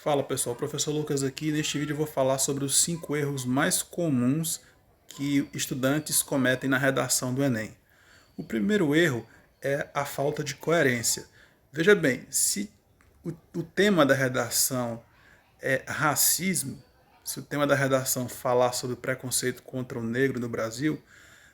Fala pessoal, professor Lucas aqui. Neste vídeo eu vou falar sobre os 5 erros mais comuns que estudantes cometem na redação do Enem. O primeiro erro é a falta de coerência. Veja bem, se o tema da redação é racismo, se o tema da redação falar sobre preconceito contra o negro no Brasil,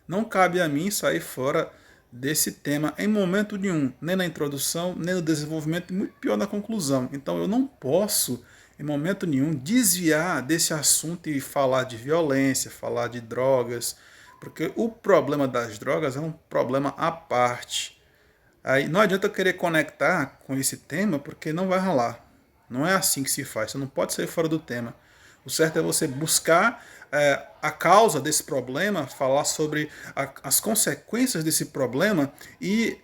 não cabe a mim sair fora desse tema em momento nenhum, nem na introdução, nem no desenvolvimento, e muito pior na conclusão. Então eu não posso, em momento nenhum, desviar desse assunto e falar de violência, falar de drogas, porque o problema das drogas é um problema à parte. Aí não adianta eu querer conectar com esse tema, porque não vai rolar. Não é assim que se faz, você não pode sair fora do tema. O certo é você buscar a causa desse problema, falar sobre as consequências desse problema e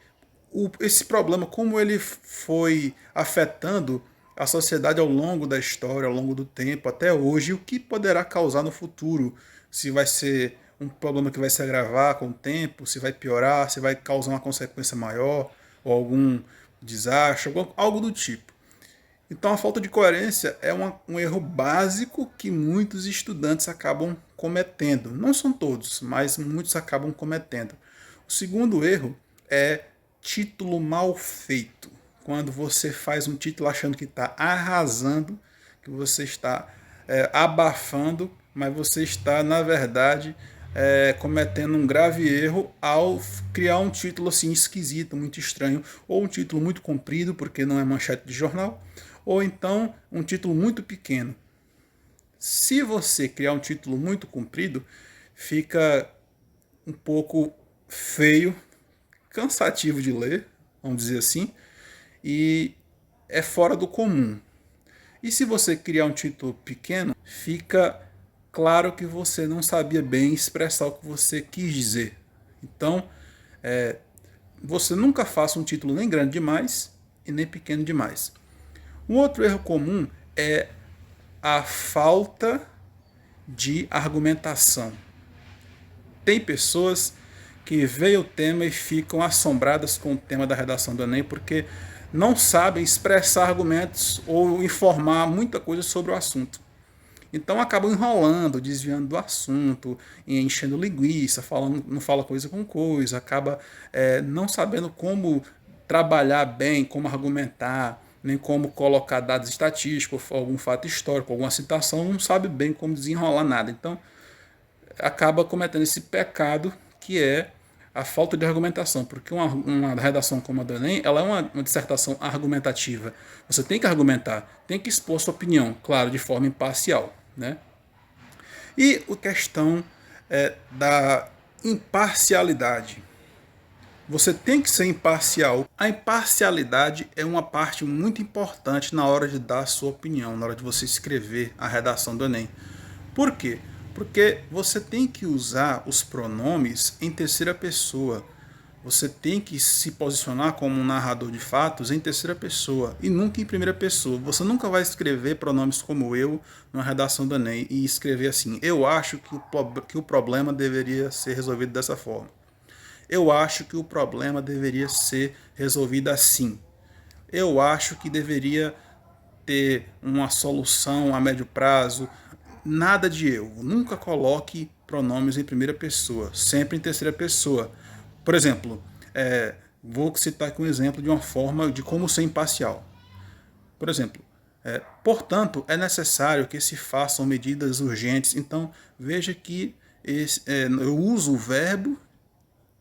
esse problema, como ele foi afetando a sociedade ao longo da história, ao longo do tempo, até hoje, e o que poderá causar no futuro. Se vai ser um problema que vai se agravar com o tempo, se vai piorar, se vai causar uma consequência maior, ou algum desastre, algo do tipo. Então a falta de coerência é um erro básico que muitos estudantes acabam cometendo. Não são todos, mas muitos acabam cometendo. O segundo erro é título mal feito. Quando você faz um título achando que está arrasando, que você está abafando, mas você está, na verdade, cometendo um grave erro ao criar um título assim esquisito, muito estranho, ou um título muito comprido, porque não é manchete de jornal, ou então um título muito pequeno. Se você criar um título muito comprido, fica um pouco feio, cansativo de ler, vamos dizer assim, e é fora do comum. E se você criar um título pequeno, fica claro que você não sabia bem expressar o que você quis dizer. Então, você nunca faça um título nem grande demais e nem pequeno demais. Um outro erro comum é a falta de argumentação. Tem pessoas que veem o tema e ficam assombradas com o tema da redação do Enem porque não sabem expressar argumentos ou informar muita coisa sobre o assunto. Então acabam enrolando, desviando do assunto, enchendo linguiça, não fala coisa com coisa, acaba não sabendo como trabalhar bem, como argumentar, nem como colocar dados estatísticos, algum fato histórico, alguma citação, não sabe bem como desenrolar nada. Então acaba cometendo esse pecado que é a falta de argumentação, porque uma redação como a do Enem, ela é uma dissertação argumentativa. Você tem que argumentar, tem que expor sua opinião, claro, de forma imparcial, né? E a questão da imparcialidade. Você tem que ser imparcial. A imparcialidade é uma parte muito importante na hora de dar a sua opinião, na hora de você escrever a redação do Enem. Por quê? Porque você tem que usar os pronomes em terceira pessoa. Você tem que se posicionar como um narrador de fatos em terceira pessoa e nunca em primeira pessoa. Você nunca vai escrever pronomes como eu numa redação do Enem e escrever assim: eu acho que o problema deveria ser resolvido dessa forma. Eu acho que o problema deveria ser resolvido assim. Eu acho que deveria ter uma solução a médio prazo. Nada de eu. Nunca coloque pronomes em primeira pessoa, sempre em terceira pessoa. Por exemplo, vou citar aqui um exemplo de uma forma de como ser imparcial. Por exemplo, portanto, é necessário que se façam medidas urgentes. Então, veja que eu uso o verbo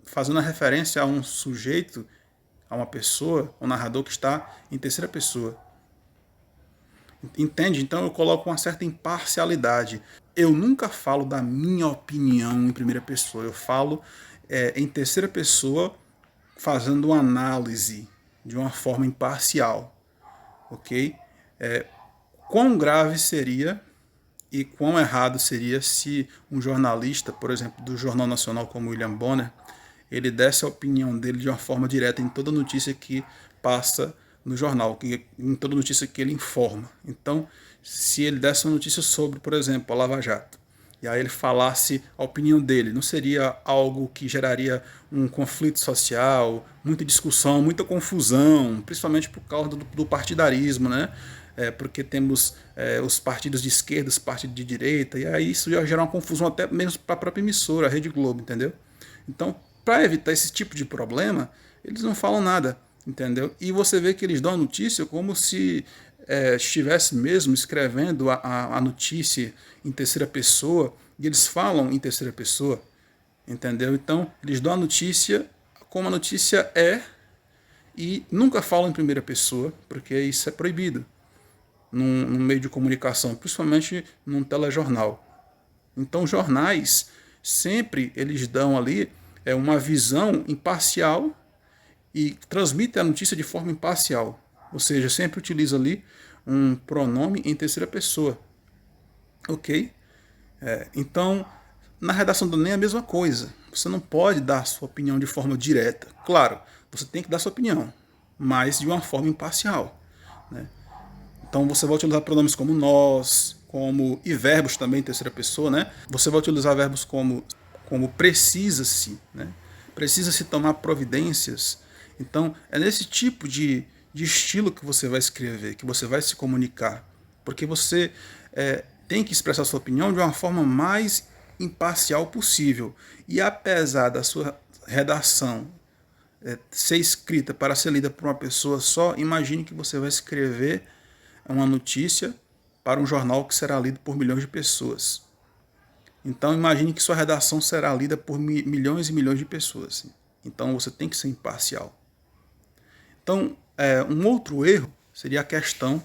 fazendo a referência a um sujeito, a uma pessoa, um narrador que está em terceira pessoa. Entende? Então eu coloco uma certa imparcialidade. Eu nunca falo da minha opinião em primeira pessoa. Eu falo em terceira pessoa, fazendo uma análise de uma forma imparcial. Ok? Quão grave seria e quão errado seria se um jornalista, por exemplo, do Jornal Nacional como William Bonner, ele desse a opinião dele de uma forma direta em toda notícia que passa no jornal, em toda notícia que ele informa. Então, se ele desse uma notícia sobre, por exemplo, a Lava Jato, e aí ele falasse a opinião dele, não seria algo que geraria um conflito social, muita discussão, muita confusão, principalmente por causa do partidarismo, né? porque temos os partidos de esquerda, os partidos de direita, e aí isso já gera uma confusão até mesmo para a própria emissora, a Rede Globo, entendeu? Então, para evitar esse tipo de problema, eles não falam nada, entendeu? E você vê que eles dão a notícia como se estivesse mesmo escrevendo a notícia em terceira pessoa, e eles falam em terceira pessoa, entendeu? Então, eles dão a notícia como a notícia é e nunca falam em primeira pessoa, porque isso é proibido num meio de comunicação, principalmente num telejornal. Então, jornais sempre eles dão ali uma visão imparcial e transmitem a notícia de forma imparcial. Ou seja, sempre utiliza ali um pronome em terceira pessoa. Ok? Então, na redação do Enem é a mesma coisa. Você não pode dar a sua opinião de forma direta. Claro, você tem que dar a sua opinião, mas de uma forma imparcial. Né? Então você vai utilizar pronomes como nós, como e verbos também em terceira pessoa, né? Você vai utilizar verbos como precisa-se, né? Precisa-se tomar providências. Então é nesse tipo de estilo que você vai escrever, que você vai se comunicar, porque você tem que expressar sua opinião de uma forma mais imparcial possível. E apesar da sua redação ser escrita para ser lida por uma pessoa só, imagine que você vai escrever uma notícia para um jornal que será lido por milhões de pessoas. Então imagine que sua redação será lida por milhões e milhões de pessoas. Então você tem que ser imparcial. Então um outro erro seria a questão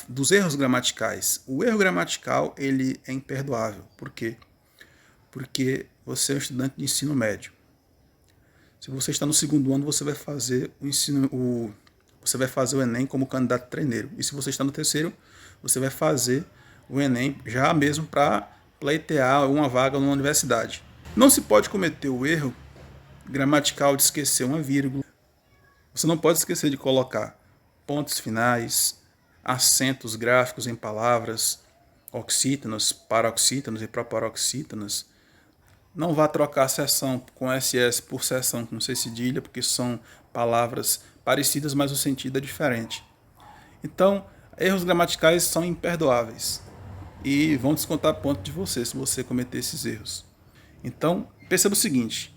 dos erros gramaticais. O erro gramatical ele é imperdoável. Por quê? Porque você é um estudante de ensino médio. Se você está no segundo ano, você vai fazer você vai fazer o Enem como candidato treineiro. E se você está no terceiro, você vai fazer o Enem já mesmo para pleitear uma vaga numa universidade. Não se pode cometer o erro gramatical de esquecer uma vírgula. Você não pode esquecer de colocar pontos finais, acentos gráficos em palavras, oxítonos, paroxítonos e proparoxítonos. Não vá trocar seção com SS por seção com C cedilha, porque são palavras parecidas, mas o sentido é diferente. Então, erros gramaticais são imperdoáveis e vão descontar ponto de você se você cometer esses erros. Então, perceba o seguinte,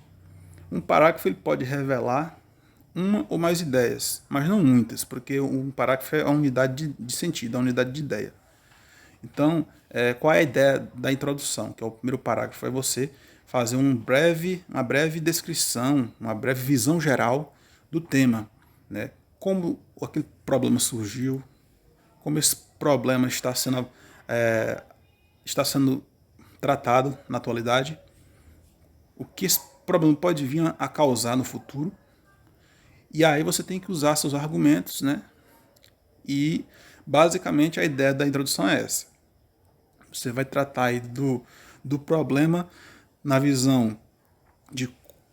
um parágrafo ele pode revelar uma ou mais ideias, mas não muitas, porque um parágrafo é a unidade de sentido, a unidade de ideia. Então, qual é a ideia da introdução, que é o primeiro parágrafo? É você fazer uma breve descrição, uma breve visão geral do tema, né? Como aquele problema surgiu, como esse problema está sendo tratado na atualidade, o que esse problema pode vir a causar no futuro, e aí você tem que usar seus argumentos, né? E basicamente a ideia da introdução é essa. Você vai tratar aí do problema na visão de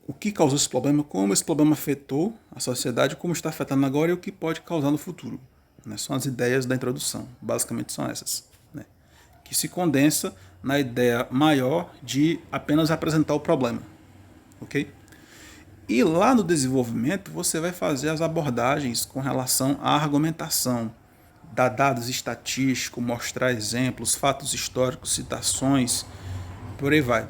o que causou esse problema, como esse problema afetou a sociedade, como está afetando agora e o que pode causar no futuro. Né? São as ideias da introdução, basicamente são essas. Né? Que se condensa na ideia maior de apenas apresentar o problema. Ok? E lá no desenvolvimento você vai fazer as abordagens com relação à argumentação, dar dados estatísticos, mostrar exemplos, fatos históricos, citações, por aí vai.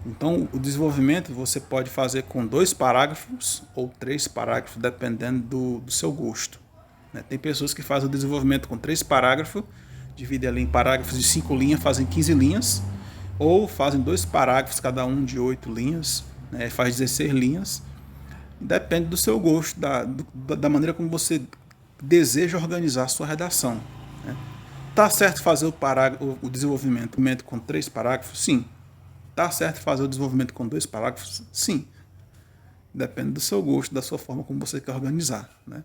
Então, o desenvolvimento você pode fazer com 2 parágrafos ou 3 parágrafos, dependendo do seu gosto. Né? Tem pessoas que fazem o desenvolvimento com 3 parágrafos, dividem ali em parágrafos de 5 linhas, fazem 15 linhas, ou fazem 2 parágrafos, cada um de 8 linhas, né? Faz 16 linhas. Depende do seu gosto, da maneira como você deseja organizar a sua redação. Né? Tá certo fazer o desenvolvimento com 3 parágrafos? Sim. Tá certo fazer o desenvolvimento com 2 parágrafos? Sim. Depende do seu gosto, da sua forma como você quer organizar. Né?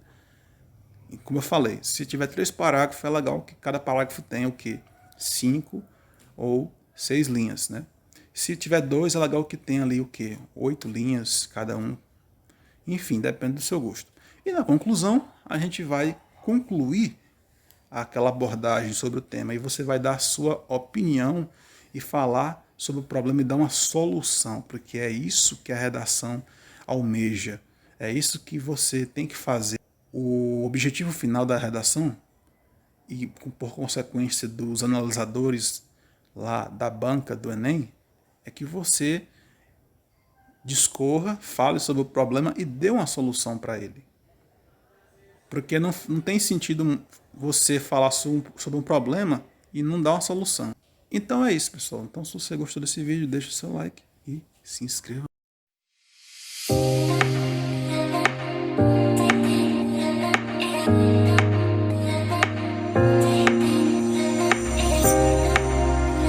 E como eu falei, se tiver 3 parágrafos, é legal que cada parágrafo tenha o quê? 5 ou 6 linhas. Né? Se tiver 2, é legal que tenha ali o quê? 8 linhas cada um. Enfim, depende do seu gosto. E na conclusão, a gente vai concluir aquela abordagem sobre o tema e você vai dar a sua opinião e falar sobre o problema e dar uma solução, porque é isso que a redação almeja, é isso que você tem que fazer. O objetivo final da redação e por consequência dos analisadores lá da banca do Enem, é que você discorra, fale sobre o problema e dê uma solução para ele. Porque não tem sentido você falar sobre um problema e não dar uma solução. Então é isso, pessoal. Então, se você gostou desse vídeo, deixa o seu like e se inscreva.